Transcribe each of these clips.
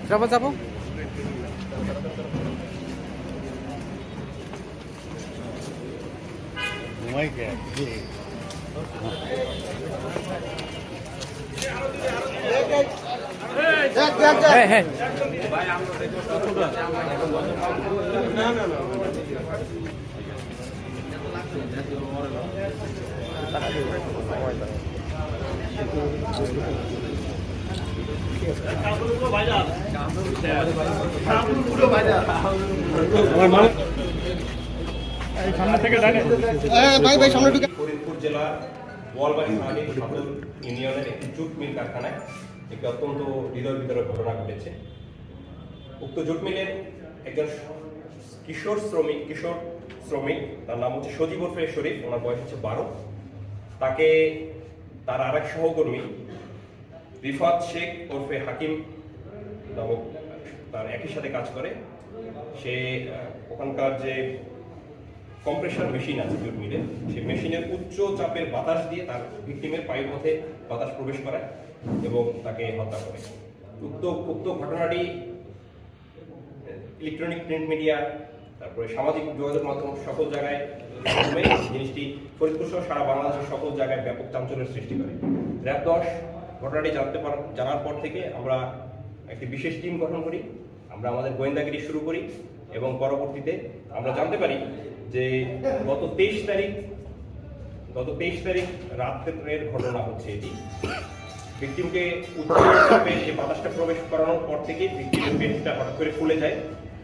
যাবো যাবো। হ্যাঁ হ্যাঁ ফরিদপুর জেলার বোয়ালবাড়ি থানাধীন সাতুর ইউনিয়নের একটি জুট মিল কারখানায় একটি অত্যন্ত হৃদয় বিদারক ঘটনা ঘটেছে। উক্ত জুট মিলের একজন কিশোর শ্রমিক তার নাম হচ্ছে সজীব ওরফে শরীফ, ওনার বয়স হচ্ছে 12। তাকে তার আরেক সহকর্মী রিফাত শেখ ওরফে হাকিম নামক তার একই সাথে কাজ করে। সে ওখানকার যে কম্প্রেসার মেশিন আছে জুট মিলে, সেই মেশিনের উচ্চ চাপের বাতাস দিয়ে তার ভিকটিমের পায়ের পথে বাতাস প্রবেশ করায় এবং তাকে হত্যা করে। উক্ত ঘটনাটি ইলেকট্রনিক প্রিন্ট মিডিয়া, তারপরে সামাজিক যোগাযোগ মাধ্যম সকল জায়গায় জিনিসটি ফরিদপুর সহ সারা বাংলাদেশের সকল জায়গায় ব্যাপক চাঞ্চল্যের সৃষ্টি করে। র্যাব 10 ঘটনাটি জানার পর থেকে আমরা একটি বিশেষ টিম গঠন করি, আমরা আমাদের গোয়েন্দাগিরি শুরু করি এবং পরবর্তীতে আমরা জানতে পারি যে গত 23 তারিখ রাতের ঘটনা হচ্ছে এটি। ভিকটিমকে উচ্চভাবে যে বাতাসটা প্রবেশ করানোর পর থেকে ভিকটিমের পেটটা হঠাৎ করে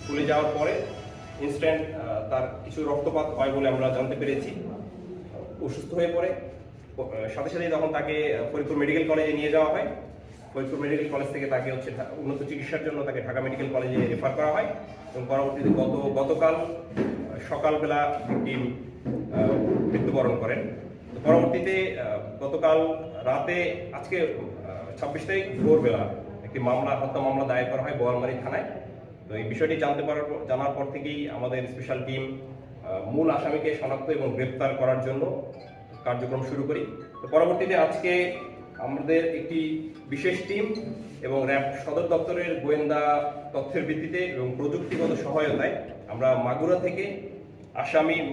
ফুলে যাওয়ার পরে ইনস্ট্যান্ট তার কিছু রক্তপাত হয় বলে আমরা জানতে পেরেছি। অসুস্থ হয়ে পড়ে, সাথে সাথে যখন তাকে ফরিদপুর মেডিকেল কলেজে নিয়ে যাওয়া হয়, ফরিদপুর মেডিকেল কলেজ থেকে তাকে উন্নত চিকিৎসার জন্য তাকে ঢাকা মেডিকেল কলেজে রেফার করা হয় এবং পরবর্তীতে গতকাল সকালবেলা ভিকটিম মৃত্যুবরণ করেন। পরবর্তীতে গতকাল রাতে আজকে 26 তারিখ ভোরবেলা একটি হত্যা মামলা দায়ের করা হয় বোয়ালমারী থানায়। তো এই বিষয়টি জানার পর থেকেই আমাদের স্পেশাল টিম মূল আসামিকে শনাক্ত এবং গ্রেপ্তার করার জন্য কার্যক্রম শুরু করি। তো পরবর্তীতে আজকে আমাদের একটি বিশেষ টিম এবং র্যাব সদর দপ্তরের গোয়েন্দা তথ্যের ভিত্তিতে এবং প্রযুক্তিগত সহায়তায় আমরা মাগুরা থেকে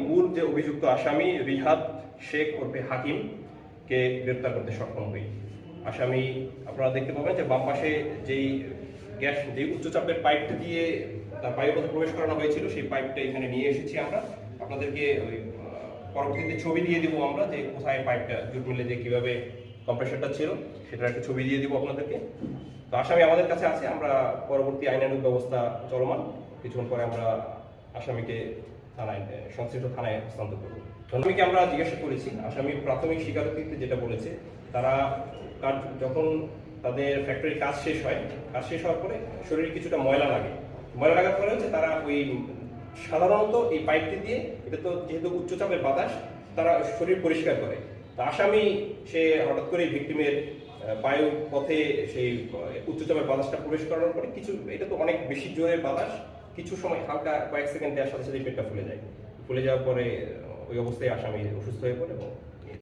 মূল যে অভিযুক্ত আসামি রিহাত শেখ ওরফে হাকিমকে গ্রেপ্তার করতে সক্ষম হই। আসামি আপনারা দেখতে পাবেন যে বাম পাশে যেই উচ্চচাপের পাইপটা দিয়ে তার পাইপের মধ্যে প্রবেশ করানো হয়েছিল, সেই পাইপটা এখানে নিয়ে এসেছি আমরা। আপনাদেরকে ওই পরবর্তীতে ছবি দিয়ে দিব আমরা যে কোথায় পাইপটা জুট মিলে যে কিভাবে কম্প্রেসারটা ছিল সেটার একটা ছবি দিয়ে দিব আপনাদেরকে। তো আসামি আমাদের কাছে আছে, আমরা পরবর্তী আইনানুগ ব্যবস্থা চলমান, কিছুক্ষণ পরে আমরা আসামিকে সংশ্লিষ্ট থানায় হস্তান্তর করব। আসামিকে আমরা জিজ্ঞাসা করেছি, আসামি প্রাথমিক স্বীকারোক্তিতে যেটা বলেছে, তারা যখন তাদের ফ্যাক্টরির কাজ শেষ হওয়ার পরে শরীরে কিছুটা ময়লা লাগার পরে হচ্ছে তারা ওই সাধারণত এই পাইপটি দিয়ে, এটা তো যেহেতু উচ্চচাপের বাতাস, তারা শরীর পরিষ্কার করে। তা আসামি সে হঠাৎ করে ভিকটিমের বায়ু পথে সেই উচ্চচাপের বাতাসটা প্রবেশ করানোর পরে এটা তো অনেক বেশি জোরের বাতাস, কিছু সময় কয়েক সেকেন্ড দেওয়ার সাথে সাথে পেটটা ফুলে যাওয়ার পরে ওই অবস্থায় আসামি অসুস্থ হয়ে পড়ে এবং